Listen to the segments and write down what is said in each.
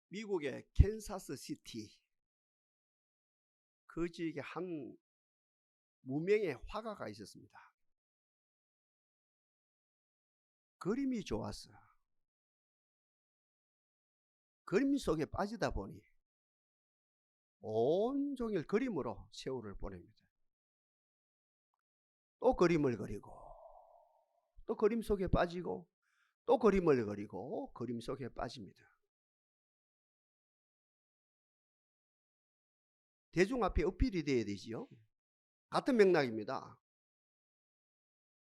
미국의 캔사스 시티 그 지역에 한 무명의 화가가 있었습니다. 그림이 좋았어. 그림 속에 빠지다 보니 온종일 그림으로 세월을 보냅니다. 또 그림을 그리고 또 그림 속에 빠지고 또 그림을 그리고 그림 속에 빠집니다. 대중 앞에 어필이 돼야 되지요. 같은 맥락입니다.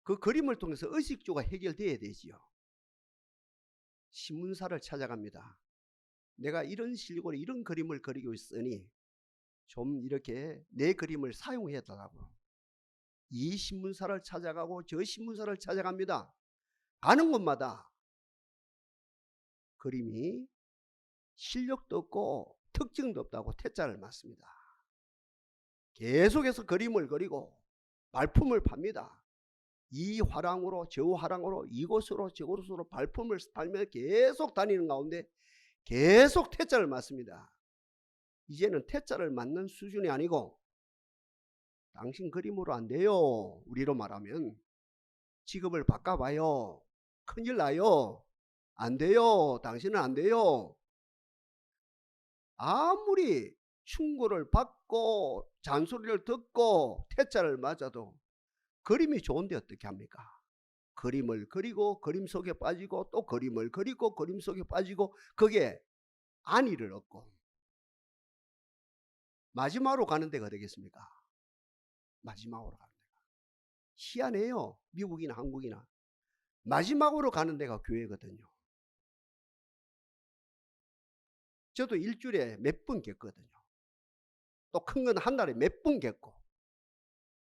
그 그림을 통해서 의식주가 해결돼야 되지요. 신문사를 찾아갑니다. 내가 이런 실력으로 이런 그림을 그리고 있으니 좀 이렇게 내 그림을 사용해달라고. 이 신문사를 찾아가고 저 신문사를 찾아갑니다. 가는 곳마다 그림이 실력도 없고 특징도 없다고 퇴짜를 맞습니다. 계속해서 그림을 그리고 발품을 팝니다. 이 화랑으로 저 화랑으로 이곳으로 저곳으로 발품을 팔며 계속 다니는 가운데 계속 퇴짜를 맞습니다. 이제는 퇴짜를 맞는 수준이 아니고 당신 그림으로 안 돼요. 우리로 말하면 직업을 바꿔봐요. 큰일 나요. 안 돼요. 당신은 안 돼요. 아무리 충고를 받고 잔소리를 듣고 퇴짜를 맞아도 그림이 좋은데 어떻게 합니까? 그림을 그리고 그림 속에 빠지고 또 그림을 그리고 그림 속에 빠지고 그게 안위를 얻고 마지막으로 가는 데가 되겠습니까? 마지막으로 가는 데가. 희한해요. 미국이나 한국이나. 마지막으로 가는 데가 교회거든요. 저도 일주일에 몇 번 겠거든요. 또 큰 건 한 달에 몇 번 겠고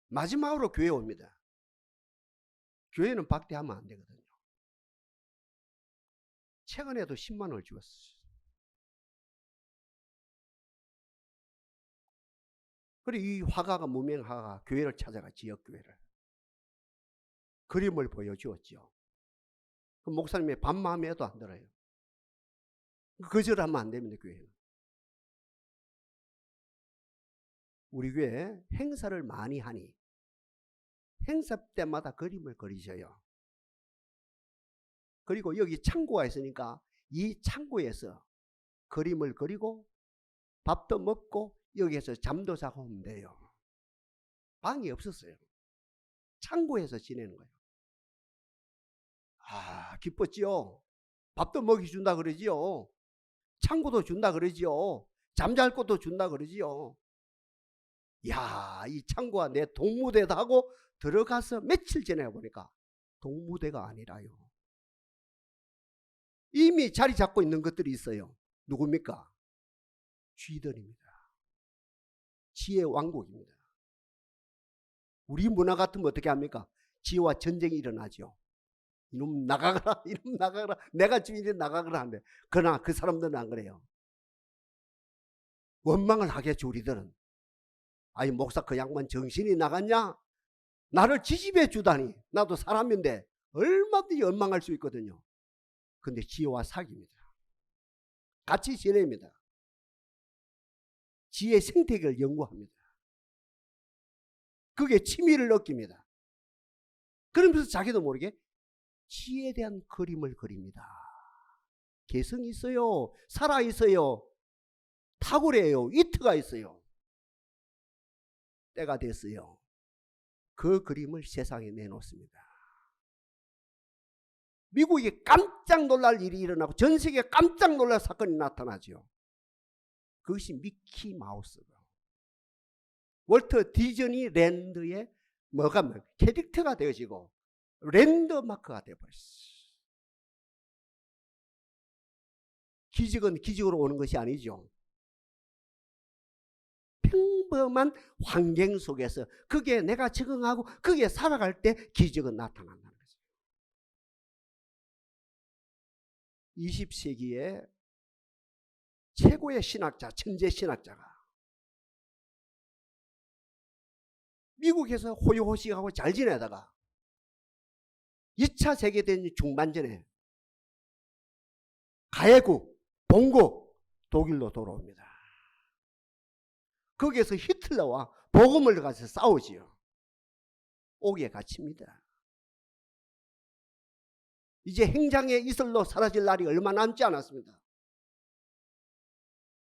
마지막으로 교회 옵니다. 교회는 박대하면 안 되거든요. 최근에도 10만 원을 주었어요. 그리고 이 화가가 무명 화가가 교회를 찾아가 지역교회를 그림을 보여주었죠. 그 목사님의 반마음에 해도 안 들어요. 거절하면 안 됩니다. 교회는. 우리 교회 행사를 많이 하니 행사 때마다 그림을 그리셔요. 그리고 여기 창고가 있으니까 이 창고에서 그림을 그리고 밥도 먹고 여기에서 잠도 자고 하면 돼요. 방이 없었어요. 창고에서 지내는 거예요. 아, 기뻤지요. 밥도 먹여준다 그러지요. 창고도 준다 그러지요. 잠잘 곳도 준다 그러지요. 야, 이 창고가 내 동무대다 하고 들어가서 며칠 지내 보니까 동무대가 아니라요. 이미 자리 잡고 있는 것들이 있어요. 누굽니까? 쥐들입니다. 지의 왕국입니다. 우리 문화 같으면 어떻게 합니까? 지와 전쟁이 일어나죠. 이놈 나가거라, 이놈 나가거라, 내가 주인인데 나가거라 하는데, 그러나 그 사람들은 안 그래요. 원망을 하겠죠. 우리들은. 아니 목사 그 양반 정신이 나갔냐? 나를 지지해 주다니. 나도 사람인데 얼마든지 원망할 수 있거든요. 근데 지혜와 사귀입니다. 같이 지냅니다. 지혜의 생태계를 연구합니다. 그게 취미를 느낍니다. 그러면서 자기도 모르게 지혜에 대한 그림을 그립니다. 개성이 있어요. 살아있어요. 탁월해요. 위트가 있어요. 때가 됐어요. 그 그림을 세상에 내놓습니다. 미국이 깜짝 놀랄 일이 일어나고 전 세계에 깜짝 놀랄 사건이 나타나죠. 그것이 미키 마우스고 월터 디즈니랜드의 뭐가 캐릭터가 되어지고 랜드마크가 되어버렸어요. 기적은 기적으로 오는 것이 아니죠. 평범한 환경 속에서 그게 내가 적응하고 그게 살아갈 때 기적은 나타난다는 거죠. 20세기에 최고의 신학자, 천재 신학자가 미국에서 호요호식하고 잘 지내다가 2차 세계대전 중반전에 가해국, 본국, 독일로 돌아옵니다. 거기에서 히틀러와 복음을 가서 싸우지요. 옥에 갇힙니다. 이제 행장의 이슬로 사라질 날이 얼마 남지 않았습니다.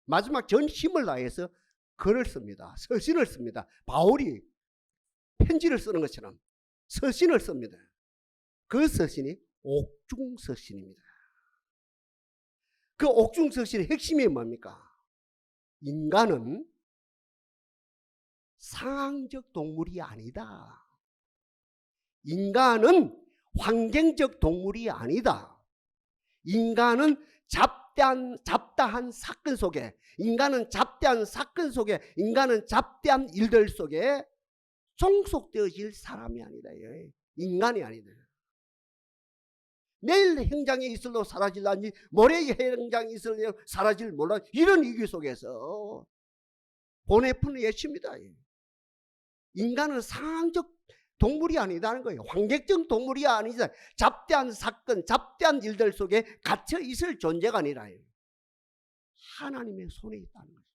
마지막 전 힘을 다해서 글을 씁니다. 서신을 씁니다. 바울이 편지를 쓰는 것처럼 서신을 씁니다. 그 서신이 옥중서신입니다. 그 옥중서신의 핵심이 뭡니까? 인간은 상황적 동물이 아니다. 인간은 환경적 동물이 아니다. 인간은 잡다한 사건 속에, 인간은 잡다한 일들 속에 종속되어질 사람이 아니다. 인간이 아니다. 내일 행장의 이슬로 사라질란지 모레 행장의 이슬로 사라질 몰라, 이런 위기 속에서 보내푸는 예시입니다. 인간은 상황적 동물이 아니다는 거예요. 환경적 동물이 아니다. 잡대한 사건, 잡대한 일들 속에 갇혀 있을 존재가 아니라 하나님의 손에 있다는 거죠.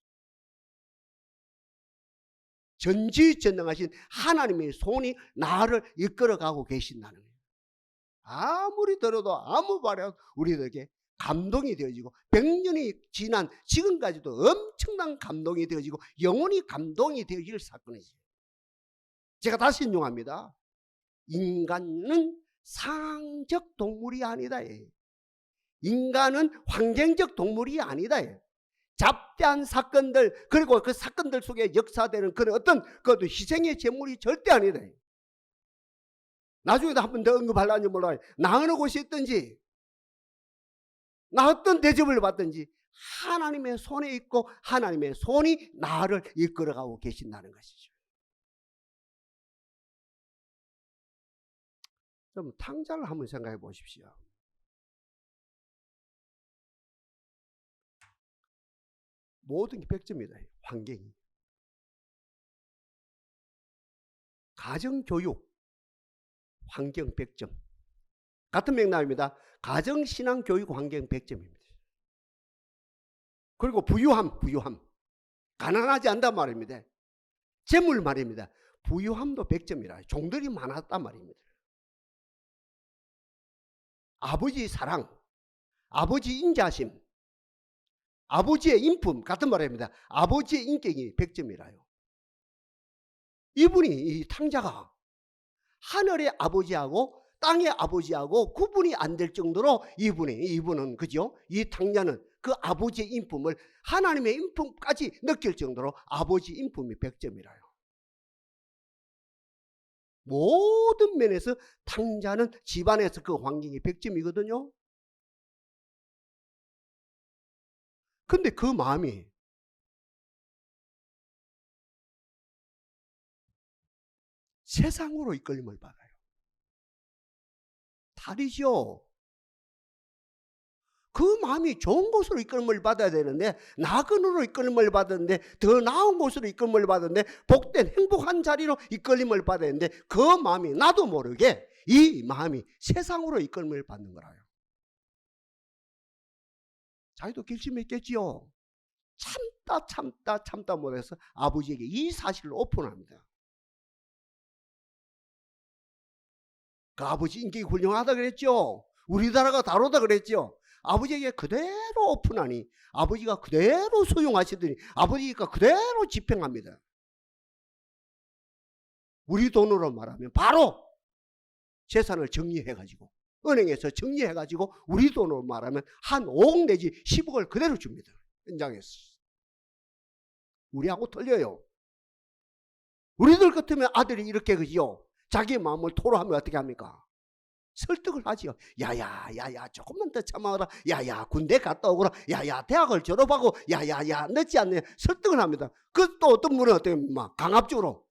전지전능하신 하나님의 손이 나를 이끌어가고 계신다는 거예요. 아무리 들어도 아무 말해도 우리들에게 감동이 되어지고 100년이 지난 지금까지도 엄청난 감동이 되어지고 영원히 감동이 되어질 사건이죠. 제가 다시 인용합니다. 인간은 상적 동물이 아니다. 인간은 환경적 동물이 아니다. 잡대한 사건들, 그리고 그 사건들 속에 역사되는 그런 어떤 그 희생의 제물이 절대 아니다. 나중에도 한 번 더 언급하려는지 몰라요. 나 어느 곳에 있든지, 나 어떤 대접을 받든지 하나님의 손에 있고 하나님의 손이 나를 이끌어가고 계신다는 것이죠. 좀 탕자를 한번 생각해 보십시오. 모든 게 100점이다. 환경이. 가정교육, 환경 100점. 같은 맥락입니다. 가정신앙교육 환경 100점입니다. 그리고 부유함. 가난하지 않단 말입니다. 재물 말입니다. 부유함도 100점이라. 종들이 많았단 말입니다. 아버지 사랑, 아버지 인자심, 아버지의 인품 같은 말입니다. 아버지의 인격이 100점이라요. 이분이, 이 탕자가 하늘의 아버지하고 땅의 아버지하고 구분이 안 될 정도로 이분은 그죠? 이 탕자는 그 아버지의 인품을 하나님의 인품까지 느낄 정도로 아버지 인품이 100점이라요. 모든 면에서 탕자는 집안에서 그 환경이 100점이거든요. 근데 그 마음이 세상으로 이끌림을 받아요. 다르죠. 그 마음이 좋은 곳으로 이끌림을 받아야 되는데, 나그네로 이끌림을 받았는데, 더 나은 곳으로 이끌림을 받았는데, 복된 행복한 자리로 이끌림을 받아야 되는데, 그 마음이 나도 모르게 이 마음이 세상으로 이끌림을 받는 거라요. 자기도 결심했겠지요. 참다 못해서 아버지에게 이 사실을 오픈합니다. 그 아버지 인격이 훌륭하다 그랬죠. 우리나라가 다르다 그랬죠. 아버지에게 그대로 오픈하니 아버지가 그대로 수용하시더니 아버지가 그대로 집행합니다. 우리 돈으로 말하면 바로 재산을 정리해가지고, 은행에서 정리해가지고 우리 돈으로 말하면 한 5억 내지 10억을 그대로 줍니다. 현장에서. 우리하고 틀려요. 우리들 같으면 아들이 이렇게 그지요. 자기 마음을 토로하면 어떻게 합니까? 설득을 하지요. 야야 조금만 더 참아라. 야야 군대 갔다 오거라. 야야 대학을 졸업하고 야야 늦지 않네. 설득을 합니다. 그 또 어떤 분은 어떻게 막 강압적으로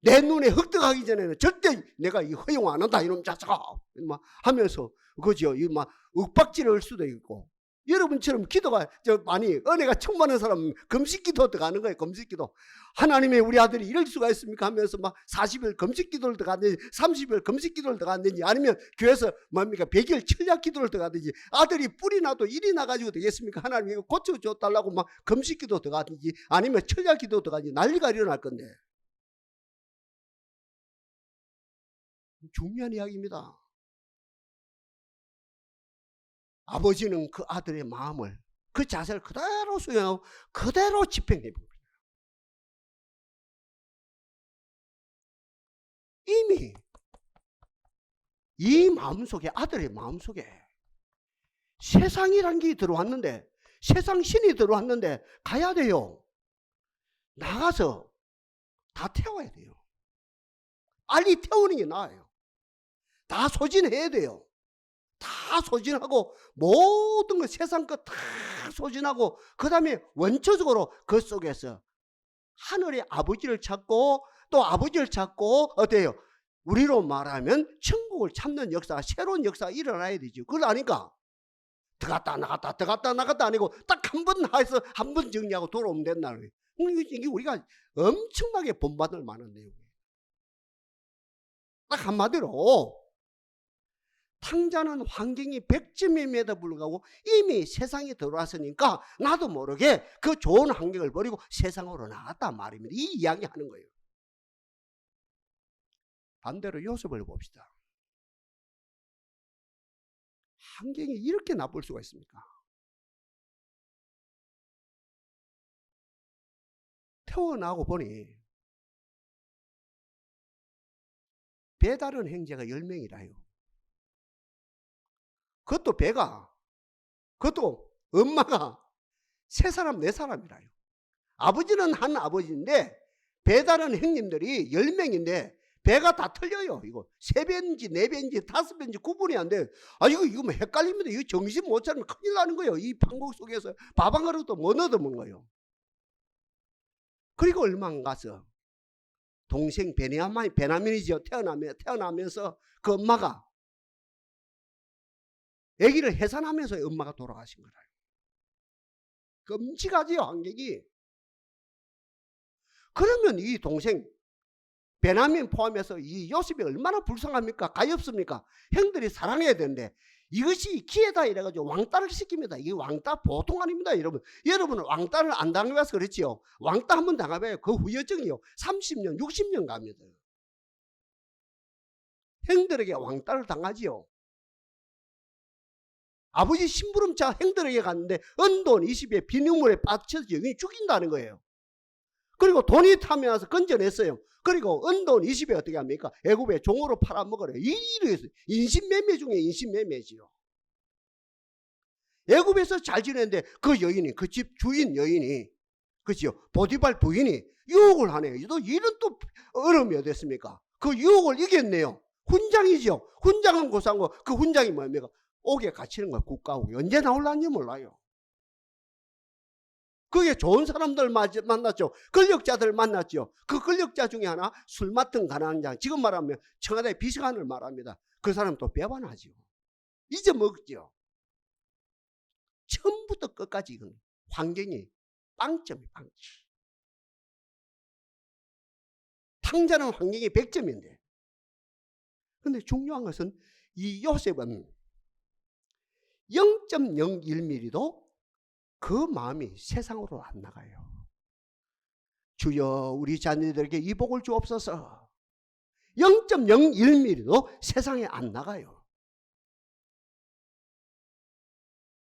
내 눈에 흑득하기 전에는 절대 내가 이 허용 안 한다 이놈 자식아 막 하면서 그죠. 이 막 윽박질을 할 수도 있고, 여러분처럼 기도가 많이 은혜가 충만한 사람은 금식기도 들어가는 거예요. 금식기도. 하나님의 우리 아들이 이럴 수가 있습니까 하면서 막 40일 금식기도를 들어가든지 30일 금식기도를 들어가든지 아니면 교회에서 뭡니까 100일 철야기도를 들어가든지 아들이 뿔이 나도 일이 나가지고 되겠습니까? 하나님 이거 고쳐줘달라고 막 금식기도 들어가든지 아니면 철야기도 들어가든지 난리가 일어날 건데. 중요한 이야기입니다. 아버지는 그 아들의 마음을 그 자세를 그대로 수용하고 그대로 집행해 봅니다. 이미 이 마음속에 아들의 마음속에 세상이란 게 들어왔는데 세상 신이 들어왔는데 가야 돼요. 나가서 다 태워야 돼요. 빨리 태우는 게 나아요. 다 소진해야 돼요. 다 소진하고 모든 것 세상 것 다 소진하고 그 다음에 원초적으로 그 속에서 하늘의 아버지를 찾고 또 아버지를 찾고 어때요? 우리로 말하면 천국을 찾는 역사가 새로운 역사가 일어나야 되죠. 그걸 아니까 들어갔다 나갔다 들어갔다 나갔다 아니고 딱 한 번 해서 한 번 정리하고 돌아오면 된다는 거예요. 이게 우리가 엄청나게 본받을 만한 내용이에요. 딱 한마디로 탕자는 환경이 100점임에도 불구하고 이미 세상에 들어왔으니까 나도 모르게 그 좋은 환경을 버리고 세상으로 나갔단 말입니다. 이 이야기 하는 거예요. 반대로 요셉을 봅시다. 환경이 이렇게 나쁠 수가 있습니까? 태어나고 보니 배다른 형제가 10명이라요. 그것도 배가, 그것도 엄마가 3사람 4사람이라요. 아버지는 한 아버지인데 배다른 형님들이 10명인데 배가 다 틀려요. 이거 3배인지 4배인지 5배인지 구분이 안 돼요. 아 이거 뭐 헷갈립니다. 이거 정신 못 차리면 큰일 나는 거예요. 이 판국 속에서 밥 한 그릇도 못 얻어먹은 거예요. 그리고 얼마 안 가서 동생 베냐민이죠. 태어나면서 그 엄마가 아기를 해산하면서 엄마가 돌아가신 거라. 끔찍하지요, 환경이. 그러면 이 동생 베냐민 포함해서 이 요셉이 얼마나 불쌍합니까? 가엾습니까? 형들이 사랑해야 되는데 이것이 기회다 이래가지고 왕따를 시킵니다. 이게 왕따 보통 아닙니다, 여러분. 여러분은 왕따를 안 당해봐서 그렇지요. 왕따 한번 당해봐요. 그 후유증이요 30년, 60년 갑니다. 형들에게 왕따를 당하지요. 아버지 심부름차 형들에게 갔는데 은돈 20에 비눗물에 빠져서 영이 죽인다는 거예요. 그리고 돈이 타면 와서 건져냈어요. 그리고 은돈 20에 어떻게 합니까? 애굽에 종으로 팔아먹으래요. 이래서 인신매매 중에 인신매매지요. 애굽에서 잘 지냈는데 그 여인이, 그 집 주인 여인이, 그치요? 보디발 부인이 유혹을 하네요. 또 이런 또 어려움이 어땠습니까? 그 유혹을 이겼네요. 훈장이죠. 훈장은 고상고 그 훈장이 뭡니까? 옥에 갇히는 거예요. 국가옥에. 언제 나올란지 몰라요. 그게 좋은 사람들 만났죠. 권력자들 만났죠. 그 권력자 중에 하나 술 맡은 가난한 자, 지금 말하면 청와대 비서관을 말합니다. 그 사람 또 배반하죠. 잊어먹죠. 처음부터 끝까지 이건 환경이 빵점이 빵점. 탕자는 환경이 100점인데 근데 중요한 것은 이 요셉은 0.01mm도 그 마음이 세상으로 안 나가요. 주여 우리 자녀들에게 이 복을 주옵소서. 0.01mm도 세상에 안 나가요.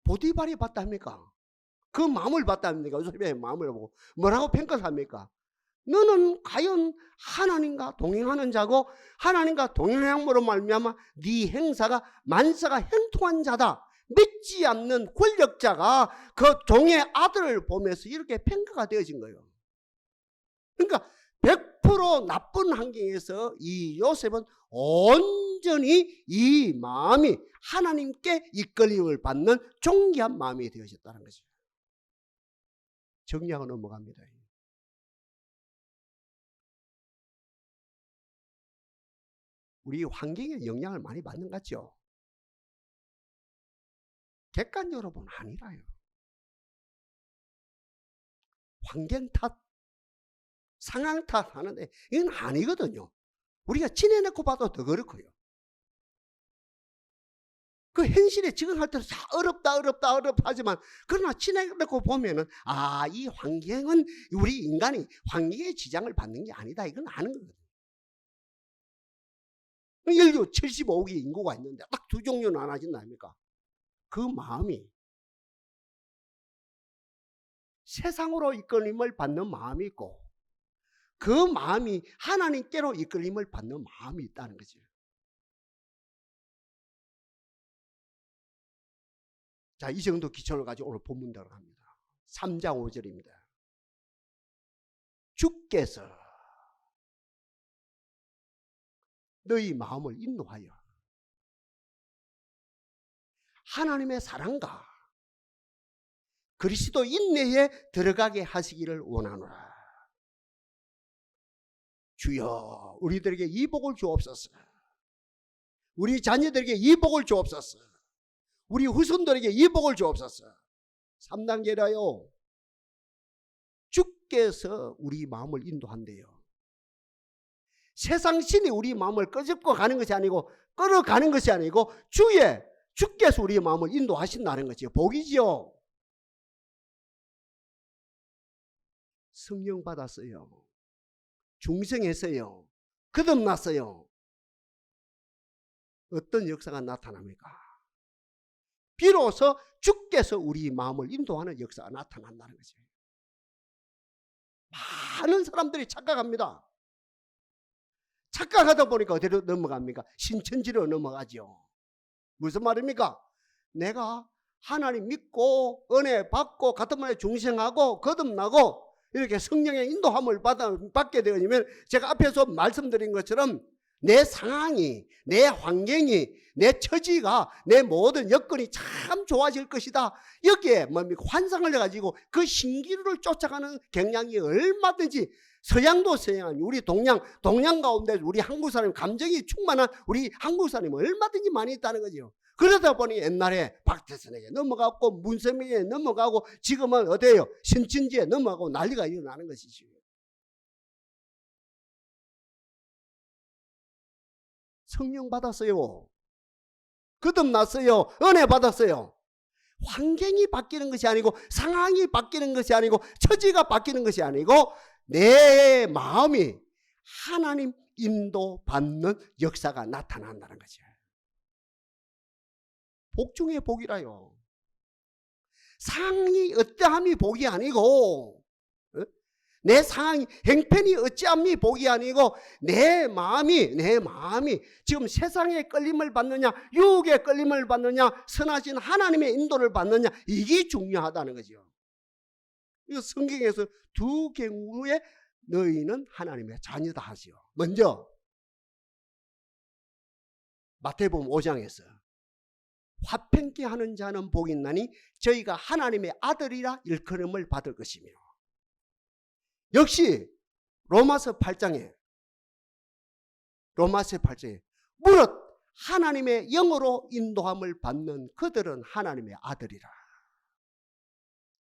보디발이 봤답니까? 그 마음을 봤답니까? 요셉의 마음을 보고 뭐라고 평가합니까? 너는 과연 하나님과 동행하는 자고 하나님과 동행함으로 말미암아 네 행사가 만사가 형통한 자다. 믿지 않는 권력자가 그 종의 아들을 보면서 이렇게 평가가 되어진 거예요. 그러니까 100% 나쁜 환경에서 이 요셉은 온전히 이 마음이 하나님께 이끌림을 받는 존귀한 마음이 되어졌다는 거죠. 정리하고 넘어갑니다. 우리 환경에 영향을 많이 받는 것 같죠. 객관적으로 보면 아니라요. 환경 탓, 상황 탓 하는데 이건 아니거든요. 우리가 지내놓고 봐도 더 그렇고요. 그 현실에 적응할 때는 어렵다 하지만 그러나 지내놓고 보면은 이 환경은 우리 인간이 환경의 지장을 받는 게 아니다. 이건 아는 거거든요. 인류 75억의 인구가 있는데 딱 두 종류 나눠진다 아닙니까? 그 마음이 세상으로 이끌림을 받는 마음이 있고 그 마음이 하나님께로 이끌림을 받는 마음이 있다는 거죠. 자, 이 정도 기초를 가지고 오늘 본문 들어갑니다. 3장 5절입니다. 주께서 너희 마음을 인도하여 하나님의 사랑과 그리스도 인내에 들어가게 하시기를 원하노라. 주여 우리들에게 이 복을 주옵소서. 우리 자녀들에게 이 복을 주옵소서. 우리 후손들에게 이 복을 주옵소서. 3단계라요. 주께서 우리 마음을 인도한대요. 세상 신이 우리 마음을 끄집고 가는 것이 아니고 끌어가는 것이 아니고 주께서 우리 마음을 인도하신다는 거죠. 복이지요. 성령 받았어요. 중생했어요. 거듭났어요. 어떤 역사가 나타납니까? 비로소 주께서 우리 마음을 인도하는 역사가 나타난다는 거죠. 많은 사람들이 착각합니다. 착각하다 보니까 어디로 넘어갑니까? 신천지로 넘어가죠. 무슨 말입니까? 내가 하나님 믿고 은혜 받고 같은 말에 중생하고 거듭나고 이렇게 성령의 인도함을 받게 되면 제가 앞에서 말씀드린 것처럼 내 상황이, 내 환경이, 내 처지가, 내 모든 여건이 참 좋아질 것이다. 여기에 뭡니까? 환상을 해가지고 그 신기루를 쫓아가는 경향이 얼마든지 서양도 서양, 우리 동양 가운데 우리 한국 사람 감정이 충만한 우리 한국 사람이 얼마든지 많이 있다는 거죠. 그러다 보니 옛날에 박태선에게 넘어가고 문세민에게 넘어가고 지금은 어때요? 신천지에 넘어가고 난리가 일어나는 것이죠. 성령 받았어요. 거듭났어요. 은혜 받았어요. 환경이 바뀌는 것이 아니고 상황이 바뀌는 것이 아니고 처지가 바뀌는 것이 아니고 내 마음이 하나님 인도받는 역사가 나타난다는 거죠. 복 중에 복이라요. 상황이 어떠함이 복이 아니고 내 상황이 행편이 어찌함이 복이 아니고 내 마음이 지금 세상의 끌림을 받느냐 유혹의 끌림을 받느냐 선하신 하나님의 인도를 받느냐 이게 중요하다는 거죠. 이 성경에서 두 경우에 너희는 하나님의 자녀다 하지요. 먼저 마태복음 5장에서 화평케 하는 자는 복이 있나니 저희가 하나님의 아들이라 일컬음을 받을 것이며 역시 로마서 8장에 무릇 하나님의 영으로 인도함을 받는 그들은 하나님의 아들이라.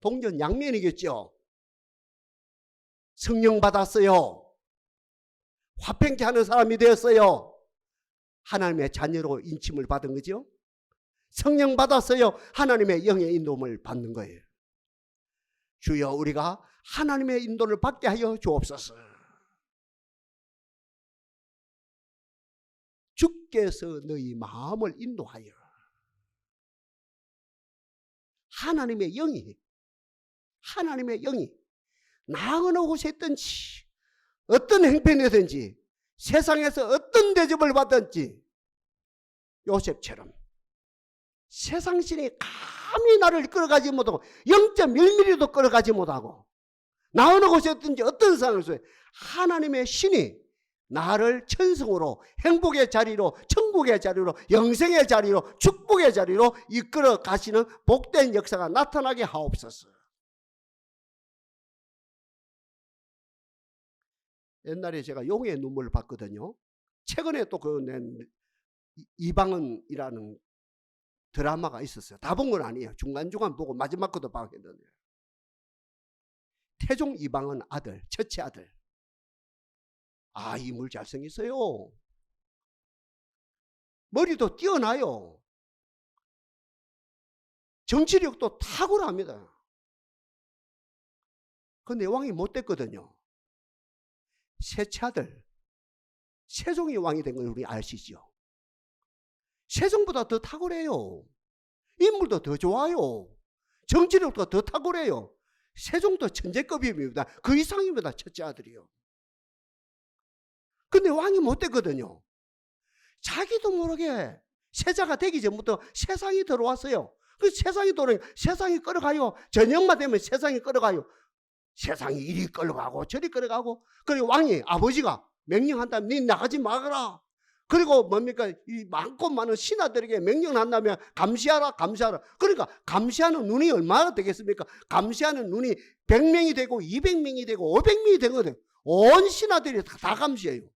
동전 양면이겠죠. 성령 받았어요. 화평케 하는 사람이 되었어요. 하나님의 자녀로 인침을 받은 거죠. 성령 받았어요. 하나님의 영의 인도함을 받는 거예요. 주여 우리가 하나님의 인도를 받게 하여 주옵소서. 주께서 너희 마음을 인도하여 하나님의 영이 나 어느 곳에 있든지 어떤 행편이든지 세상에서 어떤 대접을 받든지 요셉처럼 세상신이 감히 나를 끌어가지 못하고 0.1mm도 끌어가지 못하고 나 어느 곳에 있든지 어떤 상황에서 하나님의 신이 나를 천성으로 행복의 자리로 천국의 자리로 영생의 자리로 축복의 자리로 이끌어 가시는 복된 역사가 나타나게 하옵소서. 옛날에 제가 용의 눈물을 봤거든요. 최근에 또 그 낸 이방은이라는 드라마가 있었어요. 다 본 건 아니에요. 중간중간 보고 마지막 것도 봐야 했는데. 태종 이방은 아들, 첫째 아들. 아, 인물 잘생겼어요. 머리도 뛰어나요. 정치력도 탁월합니다. 근데 왕이 못 됐거든요. 셋째 아들 세종이 왕이 된 걸 우리 아시죠? 세종보다 더 탁월해요. 인물도 더 좋아요. 정치력도 더 탁월해요. 세종도 천재급입니다. 그 이상입니다. 첫째 아들이요. 근데 왕이 못 됐거든요. 자기도 모르게 세자가 되기 전부터 세상이 들어왔어요. 그 세상이 들어오니까 세상이 끌어가요. 저녁만 되면 세상이 끌어가요. 세상이 이리 끌어가고 저리 끌어가고. 그리고 왕이, 아버지가 명령한다면 니 나가지 말아라. 그리고 뭡니까? 이 많고 많은 신하들에게 명령한다면 감시하라, 감시하라. 그러니까 감시하는 눈이 얼마나 되겠습니까? 감시하는 눈이 100명이 되고 200명이 되고 500명이 되거든. 온 신하들이 다 감시해요.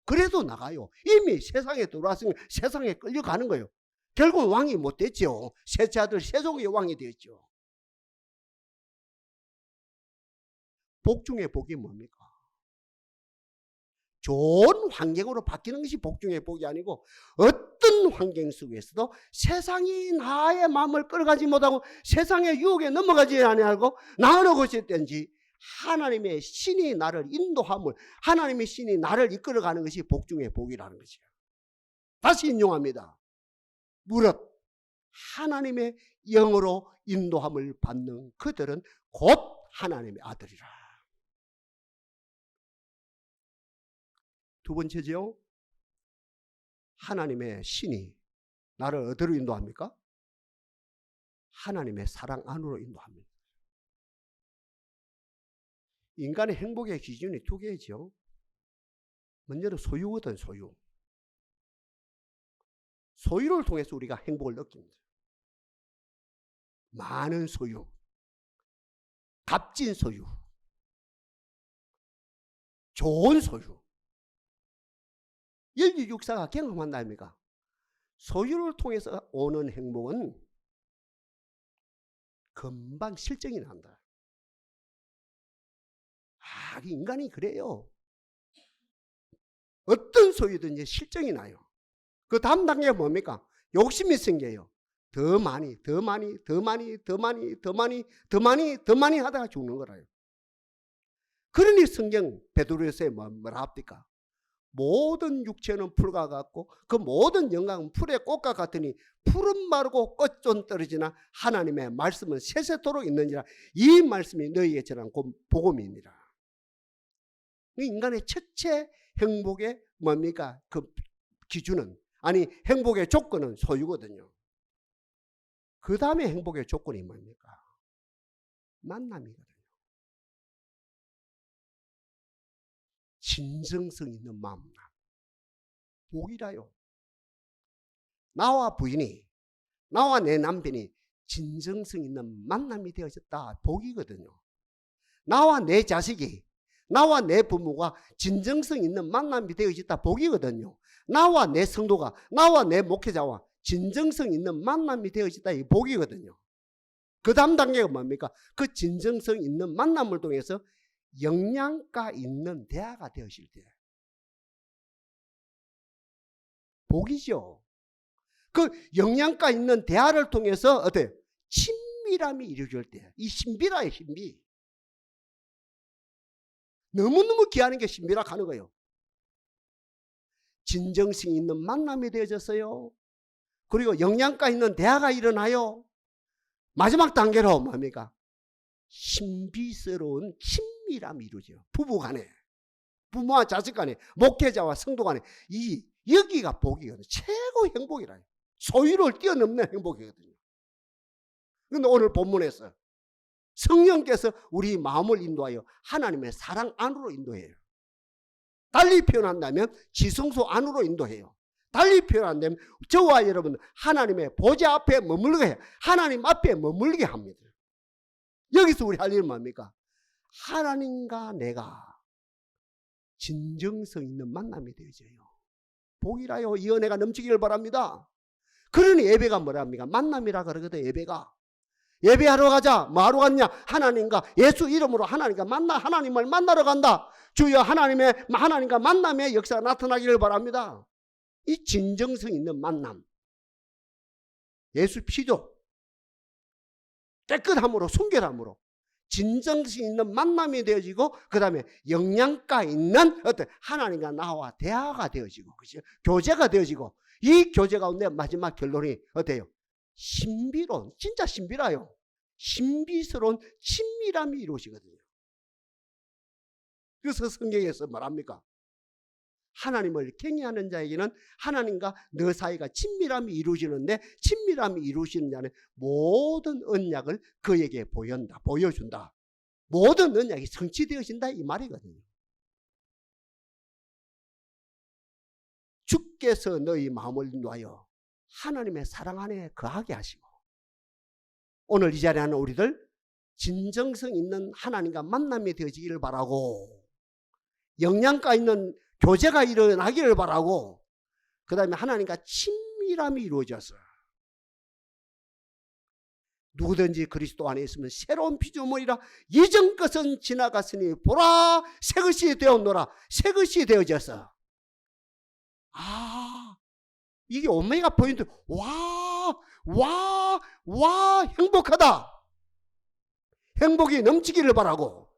그래도 나가요. 이미 세상에 들어왔으면 세상에 끌려가는 거예요. 결국 왕이 못 됐죠. 셋째 아들 세종이 왕이 됐죠. 복 중에 복이 뭡니까? 좋은 환경으로 바뀌는 것이 복 중에 복이 아니고, 어떤 환경 속에서도 세상이 나의 마음을 끌어가지 못하고 세상의 유혹에 넘어가지 아니하고 나으로 것이든지 하나님의 신이 나를 인도함을, 하나님의 신이 나를 이끌어가는 것이 복 중에 복이라는 것이에요. 다시 인용합니다. 무릇 하나님의 영으로 인도함을 받는 그들은 곧 하나님의 아들이라. 두 번째죠. 하나님의 신이 나를 어디로 인도합니까? 하나님의 사랑 안으로 인도합니다. 인간의 행복의 기준이 두 개죠. 먼저는 소유거든, 소유. 소유를 통해서 우리가 행복을 느낍니다. 많은 소유, 값진 소유, 좋은 소유. 인류 역사가 경험한다 아닙니까? 소유를 통해서 오는 행복은 금방 실증이 난다. 아, 인간이 그래요. 어떤 소유든지 실증이 나요. 그 다음 단계가 뭡니까? 욕심이 생겨요. 더 많이, 더 많이, 더 많이, 더 많이, 더 많이, 더 많이, 더 많이 하다가 죽는 거라요. 그러니 성경 베드로서에 뭐라 합니까? 모든 육체는 풀과 같고 그 모든 영광은 풀의 꽃과 같으니 풀은 마르고 꽃은 떨어지나 하나님의 말씀은 세세토록 있느니라. 이 말씀이 너희에게 전한 복음이니라. 인간의 첫째 행복의 뭡니까? 그 기준은, 아니 행복의 조건은 소유거든요. 그 다음에 행복의 조건이 뭡니까? 만남이거든요. 진정성 있는 만남. 복이라요. 나와 부인이, 나와 내 남편이 진정성 있는 만남이 되어졌다. 복이거든요. 나와 내 자식이, 나와 내 부모가 진정성 있는 만남이 되어졌다. 복이거든요. 나와 내 성도가, 나와 내 목회자와 진정성 있는 만남이 되어졌다. 이 복이거든요. 그 다음 단계가 뭡니까? 그 진정성 있는 만남을 통해서 영양가 있는 대화가 되어질 때 복이죠. 그 영양가 있는 대화를 통해서 어때요? 친밀함이 이루어질 때, 이 신비라의 신비. 너무너무 귀하는 게 신비라 하는 거예요. 진정성 있는 만남이 되어졌어요. 그리고 영양가 있는 대화가 일어나요. 마지막 단계로 뭡니까? 신비스러운 친밀함이 이루어져요. 부부 간에, 부모와 자식 간에, 목회자와 성도 간에. 여기가 복이거든요. 최고 행복이라요. 소유를 뛰어넘는 행복이거든요. 그런데 오늘 본문에서 성령께서 우리 마음을 인도하여 하나님의 사랑 안으로 인도해요. 달리 표현한다면 지성소 안으로 인도해요. 달리 표현한다면 저와 여러분 하나님의 보좌 앞에 머물게 해요. 하나님 앞에 머물게 합니다. 여기서 우리 할 일은 뭡니까? 하나님과 내가 진정성 있는 만남이 되어져요. 복이라요. 이 은혜가 넘치기를 바랍니다. 그러니 예배가 뭐랍니까? 만남이라 그러거든. 예배가. 예배하러 가자. 뭐 하러 갔냐? 하나님과 예수 이름으로 하나님과 하나님을 만나러 간다. 주여 하나님과 만남의 역사가 나타나기를 바랍니다. 이 진정성 있는 만남. 예수 피조. 깨끗함으로 순결함으로 진정성 있는 만남이 되어지고 그 다음에 영양가 있는 어떤 하나님과 나와 대화가 되어지고 그렇죠? 교제가 되어지고 이 교제 가운데 마지막 결론이 어때요? 신비로운 진짜 신비라요. 신비스러운 친밀함이 이루어지거든요. 그래서 성경에서 말합니까? 하나님을 경외하는 자에게는 하나님과 너 사이가 친밀함이 이루어지는데 친밀함이 이루어지는 자는 모든 언약을 그에게 보여준다. 모든 언약이 성취되어진다 이 말이거든요. 주께서 너희 마음을 인도하여 하나님의 사랑 안에 거하게 하시고 오늘 이 자리에 하는 우리들 진정성 있는 하나님과 만남이 되어지기를 바라고 영양가 있는 교제가 일어나기를 바라고 그 다음에 하나님과 친밀함이 이루어져서 누구든지 그리스도 안에 있으면 새로운 피조물이라 이전 것은 지나갔으니 보라 새 것이 되었노라 새 것이 되어져서 이게 오메가 포인트 와 행복하다 행복이 넘치기를 바라고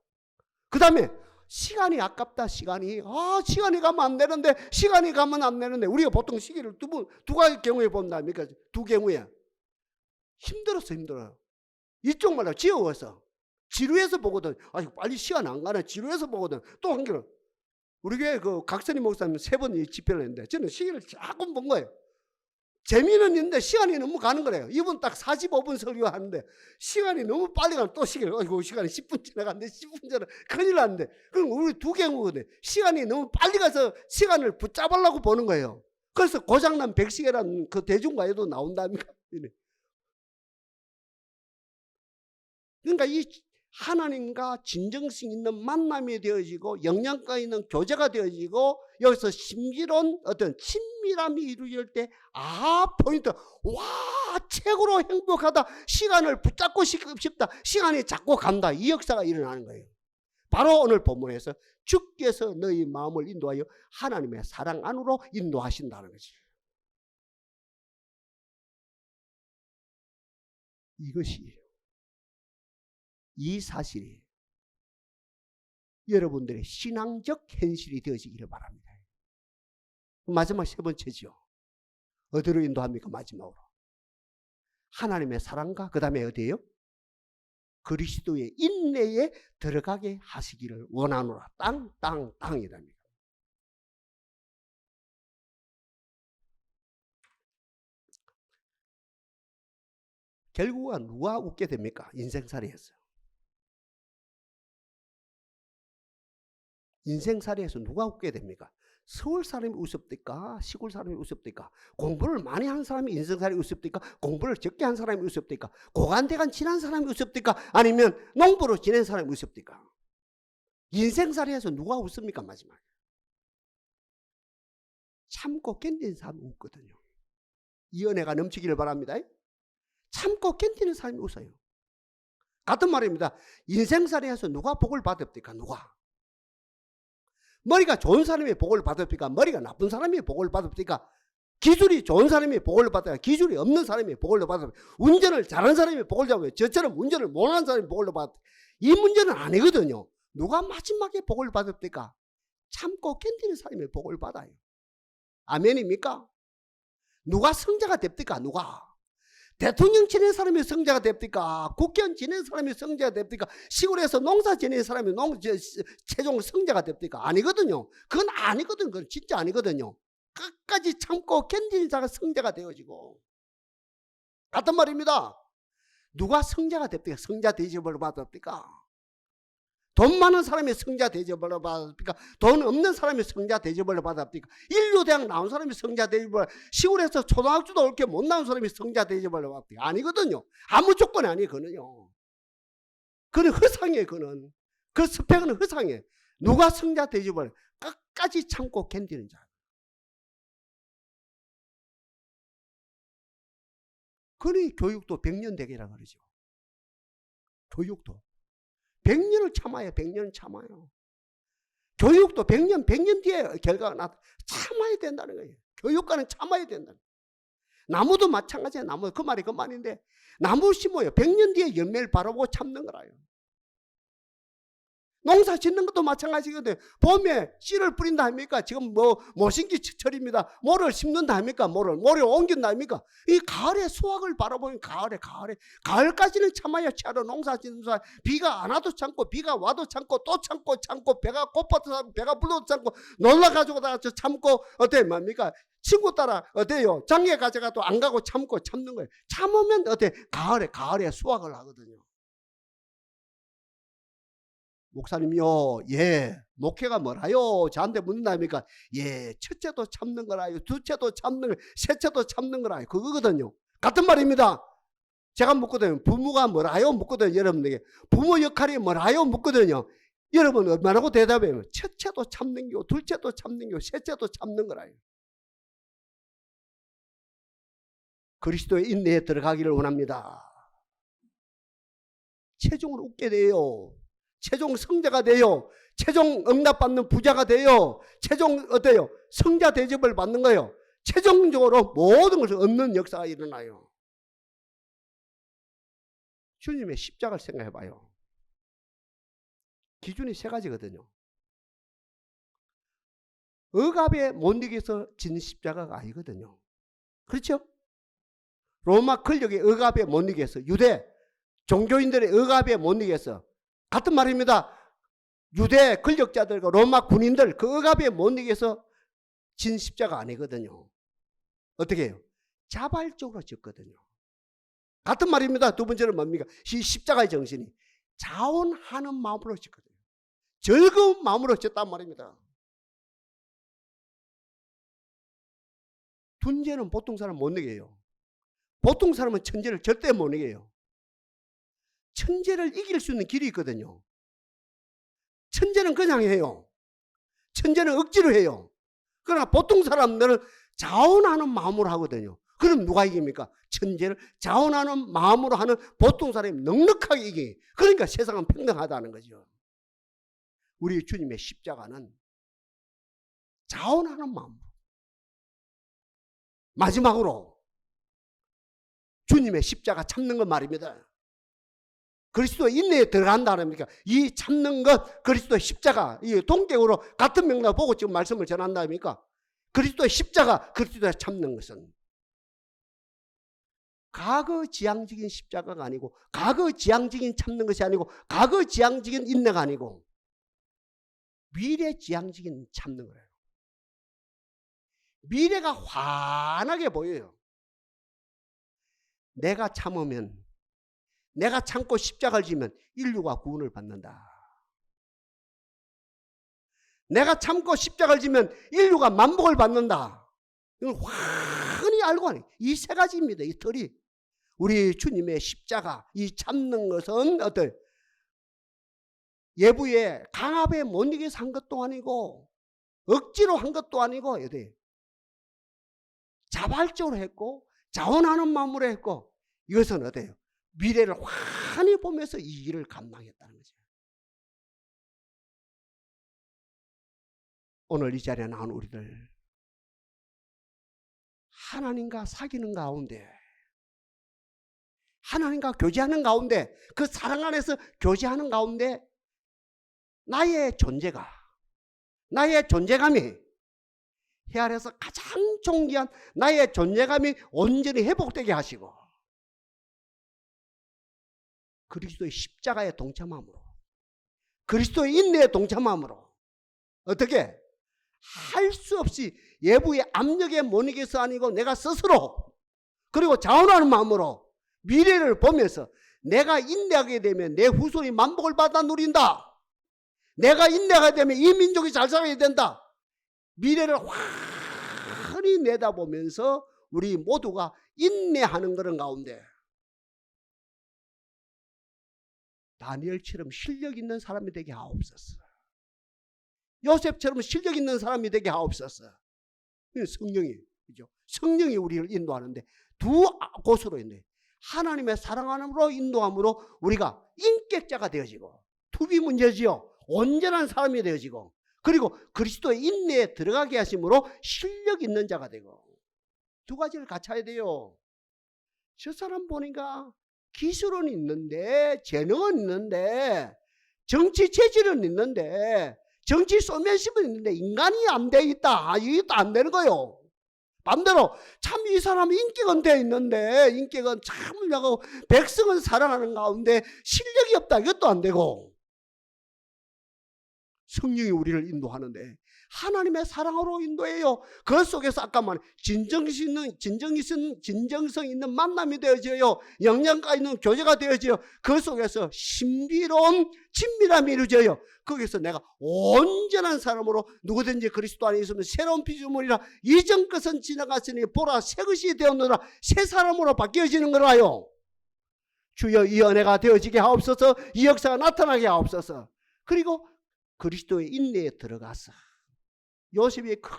그 다음에 시간이 아깝다 시간이 가면 안 되는데 시간이 가면 안 되는데 우리가 보통 시기를 두 가지 경우에 본답니까? 두 경우에 힘들어요. 이쪽 말로 지겨워서 지루해서 보거든. 빨리 시간 안 가네 지루해서 보거든. 또 한 개는 우리 교회 그 각선희 목사님 3번 집회를 했는데 저는 시기를 조금 본 거예요. 재미는 있는데 시간이 너무 가는 거래요. 이분 딱 45분 설교하는데 시간이 너무 빨리 가면 또 시간이 10분 지나갔는데 10분 전에 큰일 났는데 그럼 우리 두 경우거든요. 시간이 너무 빨리 가서 시간을 붙잡으려고 보는 거예요. 그래서 고장난 백시계라는 그 대중가요도 나온답니까? 그러니까 이 하나님과 진정성 있는 만남이 되어지고 영양가 있는 교제가 되어지고 여기서 신비로운 어떤 친밀함이 이루어질 때 포인트 최고로 행복하다 시간을 붙잡고 싶다 시간이 자꾸 간다 이 역사가 일어나는 거예요. 바로 오늘 본문에서 주께서 너희 마음을 인도하여 하나님의 사랑 안으로 인도하신다는 거지. 이것이 이 사실이 여러분들의 신앙적 현실이 되어지기를 바랍니다. 마지막 세 번째죠. 어디로 인도합니까? 마지막으로 하나님의 사랑과 그 다음에 어디예요? 그리스도의 인내에 들어가게 하시기를 원하노라. 땅이랍니다. 결국은 누가 웃게 됩니까? 인생살이에서. 인생살이에서 누가 웃게 됩니까? 서울 사람이 우습니까? 시골 사람이 우습니까? 공부를 많이 한 사람이 인생살이 우습니까? 공부를 적게 한 사람이 우습니까? 고관대간 지난 사람이 우습니까? 아니면 농부로 지낸 사람이 우습니까? 인생살이에서 누가 웃습니까? 마지막에 참고 견디는 사람이 웃거든요. 이 은혜가 넘치기를 바랍니다. 참고 견디는 사람이 웃어요. 같은 말입니다. 인생살이에서 누가 복을 받읍니까? 누가? 머리가 좋은 사람이 복을 받읍니까? 머리가 나쁜 사람이 복을 받읍니까? 기술이 좋은 사람이 복을 받아요. 기술이 없는 사람이 복을 받아요. 운전을 잘하는 사람이 복을 받아요. 저처럼 운전을 못하는 사람이 복을 받아요. 이 문제는 아니거든요. 누가 마지막에 복을 받읍니까? 참고 견디는 사람이 복을 받아요. 아멘입니까? 누가 성자가 됩니까? 누가? 대통령 지낸 사람이 성자가 됩니까? 국회의원 지낸 사람이 성자가 됩니까? 시골에서 농사 지낸 사람이 최종 성자가 됩니까? 아니거든요. 그건 아니거든요. 그건 진짜 아니거든요. 끝까지 참고 견디는 자가 성자가 되어지고 같은 말입니다. 누가 성자가 됩니까? 성자 대접을 받습니까? 돈 많은 사람이 성자 대접을 받습니까? 돈 없는 사람이 성자 대접을 받습니까? 인류대학 나온 사람이 성자 대접을 시골에서 초등학교도 그렇게 못 나온 사람이 성자 대접을 받습니까? 아니거든요. 아무 조건이 아니에요. 그는 허상이에요. 그 스펙은 허상이에요. 누가 성자 대접을 끝까지 참고 견디는 자. 그러니 교육도 100년 되게라 그러죠. 교육도 100년을 참아요. 100년을 참아요. 교육도 100년 뒤에 결과가 참아야 된다는 거예요. 교육과는 참아야 된다는 거예요. 나무도 마찬가지예요. 나무 그 말이 그 말인데 나무 심어요. 100년 뒤에 열매를 바라보고 참는 거라요. 농사 짓는 것도 마찬가지거든요. 봄에 씨를 뿌린다 합니까? 지금 모신기 철입니다. 모를 심는다 합니까? 모를 옮긴다 합니까? 이 가을에 수확을 바라보면 가을까지는 참아야 차로 농사 짓는 사람 비가 안 와도 참고 비가 와도 참고 또 참고 배가 고파도 참고 배가 불러도 참고 놀러가지고 다 참고 어때 뭡니까? 친구 따라 어때요? 장에 가져가도 안 가고 참고 참는 거예요. 참으면 어때? 가을에 수확을 하거든요. 목사님요, 예, 목회가 뭐라요? 저한테 묻는다니까, 예, 첫째도 참는 거라요, 둘째도 참는 거라요, 셋째도 참는 거라요. 그거거든요. 같은 말입니다. 제가 묻거든요. 부모가 뭐라요? 묻거든요. 여러분에게. 부모 역할이 뭐라요? 묻거든요. 여러분 얼마라고 대답해요? 첫째도 참는 거, 둘째도 참는 거, 셋째도 참는 거라요. 그리스도의 인내에 들어가기를 원합니다. 최종을 얻게 돼요. 최종 성자가 돼요. 최종 응답받는 부자가 돼요. 최종 어때요? 성자 대접을 받는 거예요. 최종적으로 모든 것을 얻는 역사가 일어나요. 주님의 십자가를 생각해 봐요. 기준이 세 가지거든요. 억압에 못 이겨서 진 십자가가 아니거든요. 그렇죠? 로마 권력의 억압에 못 이겨서, 유대 종교인들의 억압에 못 이겨서, 같은 말입니다. 유대 권력자들과 로마 군인들 그 억압에 못 이겨서 진 십자가 아니거든요. 어떻게 해요? 자발적으로 졌거든요. 같은 말입니다. 두 번째는 뭡니까? 이 십자가의 정신이 자원하는 마음으로 졌거든요. 즐거운 마음으로 졌단 말입니다. 둔재는 보통 사람 못 이겨요. 보통 사람은 천재를 절대 못 이겨요. 천재를 이길 수 있는 길이 있거든요. 천재는 그냥 해요. 천재는 억지로 해요. 그러나 보통 사람들은 자원하는 마음으로 하거든요. 그럼 누가 이깁니까? 천재를 자원하는 마음으로 하는 보통 사람이 넉넉하게 이기. 그러니까 세상은 평등하다는 거죠. 우리 주님의 십자가는 자원하는 마음으로. 마지막으로 주님의 십자가 참는 것 말입니다. 그리스도 인내에 들어간다는 겁니까? 이 참는 것, 그리스도의 십자가, 이 동격으로 같은 맥락 보고 지금 말씀을 전한다니까. 그리스도의 십자가, 그리스도의 참는 것은 과거 지향적인 십자가가 아니고, 과거 지향적인 참는 것이 아니고, 과거 지향적인 인내가 아니고, 미래 지향적인 참는 거예요. 미래가 환하게 보여요. 내가 참으면, 내가 참고 십자가를 지면 인류가 구원을 받는다. 내가 참고 십자가를 지면 인류가 만복을 받는다. 이걸 환히 알고 하니 이 세 가지입니다. 이 틀이. 우리 주님의 십자가, 이 참는 것은 어떤 예부의 강압에 못 이겨서 한 것도 아니고 억지로 한 것도 아니고 자발적으로 했고 자원하는 마음으로 했고, 이것은 어때요? 미래를 환히 보면서 이 일을 감당했다는 거죠. 오늘 이 자리에 나온 우리들, 하나님과 사귀는 가운데, 하나님과 교제하는 가운데, 그 사랑 안에서 교제하는 가운데 나의 존재가, 나의 존재감이 해 아래서 가장 존귀한 나의 존재감이 온전히 회복되게 하시고, 그리스도의 십자가에 동참함으로, 그리스도의 인내에 동참함으로 어떻게 할 수 없이 예부의 압력에 못 이겨서 아니고 내가 스스로, 그리고 자원하는 마음으로 미래를 보면서 내가 인내하게 되면 내 후손이 만복을 받아 누린다. 내가 인내하게 되면 이 민족이 잘 살아야 된다. 미래를 환히 내다보면서 우리 모두가 인내하는 그런 가운데 다니엘처럼 실력 있는 사람이 되게 하옵소서. 요셉처럼 실력 있는 사람이 되게 하옵소서. 성령이, 그죠? 성령이 우리를 인도하는데 두 곳으로 있네. 하나님의 사랑함으로 인도함으로 우리가 인격자가 되어지고, 투비 문제지요. 온전한 사람이 되어지고, 그리고 그리스도의 인내에 들어가게 하심으로 실력 있는 자가 되고, 두 가지를 갖춰야 돼요. 저 사람 보니까 기술은 있는데, 재능은 있는데, 정치 체질은 있는데, 정치 소맨십은 있는데 인간이 안 돼 있다. 이것도 안 되는 거요. 반대로 참 이 사람 인격은 돼 있는데, 인격은 참 훌륭하고 백성은 사랑하는 가운데 실력이 없다. 이것도 안 되고, 성령이 우리를 인도하는데 하나님의 사랑으로 인도해요. 그 속에서 아까 말한 진정성 있는 만남이 되어져요. 영양가 있는 교제가 되어져요. 그 속에서 신비로운 친밀함이 이루어져요. 거기서 내가 온전한 사람으로 누구든지 그리스도 안에 있으면 새로운 피조물이라, 이전 것은 지나갔으니 보라 새 것이 되었노라. 새 사람으로 바뀌어지는 거라요. 주여 이 은혜가 되어지게 하옵소서. 이 역사가 나타나게 하옵소서. 그리고 그리스도의 인내에 들어가서 요셉이 큰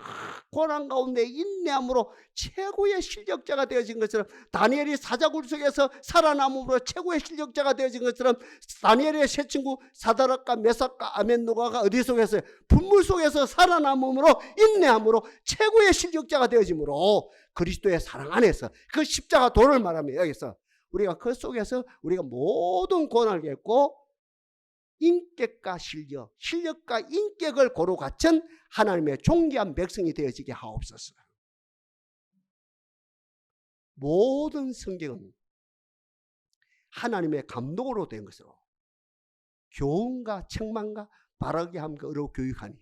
고난 가운데 인내함으로 최고의 실력자가 되어진 것처럼, 다니엘이 사자굴 속에서 살아남음으로 최고의 실력자가 되어진 것처럼, 다니엘의 세 친구 사드락과 메삭과 아벤노가가 어디 속에서, 분물 속에서 살아남음으로 인내함으로 최고의 실력자가 되어짐으로 그리스도의 사랑 안에서, 그 십자가 도를 말하면 여기서 우리가 그 속에서 우리가 모든 고난을 겪고 인격과 실력, 실력과 인격을 고루 갖춘 하나님의 존귀한 백성이 되어지게 하옵소서. 모든 성경은 하나님의 감동으로 된 것으로 교훈과 책망과 바르게 함과 의로 교육하니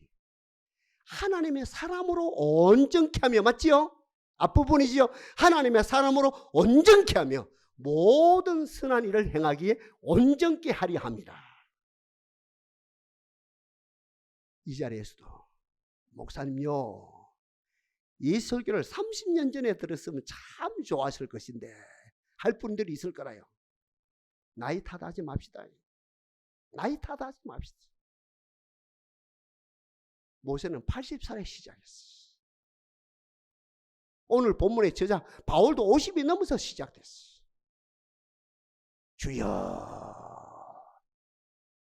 하나님의 사람으로 온전케 하며, 맞지요? 앞부분이지요. 하나님의 사람으로 온전케 하며 모든 선한 일을 행하기에 온전케 하려 합니다. 이 자리에서도 목사님요, 이 설교를 30년 전에 들었으면 참 좋아하실 것인데 할 분들이 있을 거라요. 나이 탓하지 맙시다. 나이 탓하지 맙시다. 모세는 80살에 시작했어. 오늘 본문의 저자 바울도 50이 넘어서 시작됐어. 주여,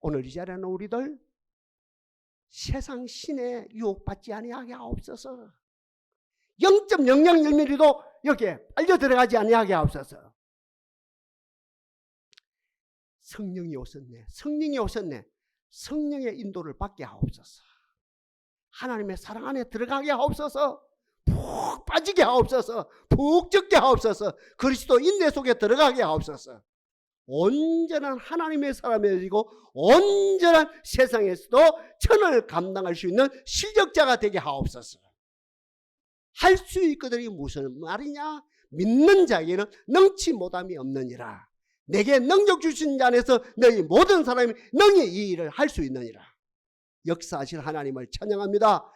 오늘 이 자리에 있는 우리들 세상 신에 유혹받지 아니하게 하옵소서. 0.001mm도 여기에 빨려 들어가지 아니하게 하옵소서. 성령이 오셨네. 성령이 오셨네. 성령의 인도를 받게 하옵소서. 하나님의 사랑 안에 들어가게 하옵소서. 푹 빠지게 하옵소서. 푹 젖게 하옵소서. 그리스도 인내 속에 들어가게 하옵소서. 온전한 하나님의 사람이 되고 온전한 세상에서도 천을 감당할 수 있는 실력자가 되게 하옵소서. 할 수 있거든이 무슨 말이냐? 믿는 자에게는 능치 못함이 없느니라. 내게 능력 주신 자 안에서 너희 모든 사람이 능히 이 일을 할 수 있느니라. 역사하실 하나님을 찬양합니다.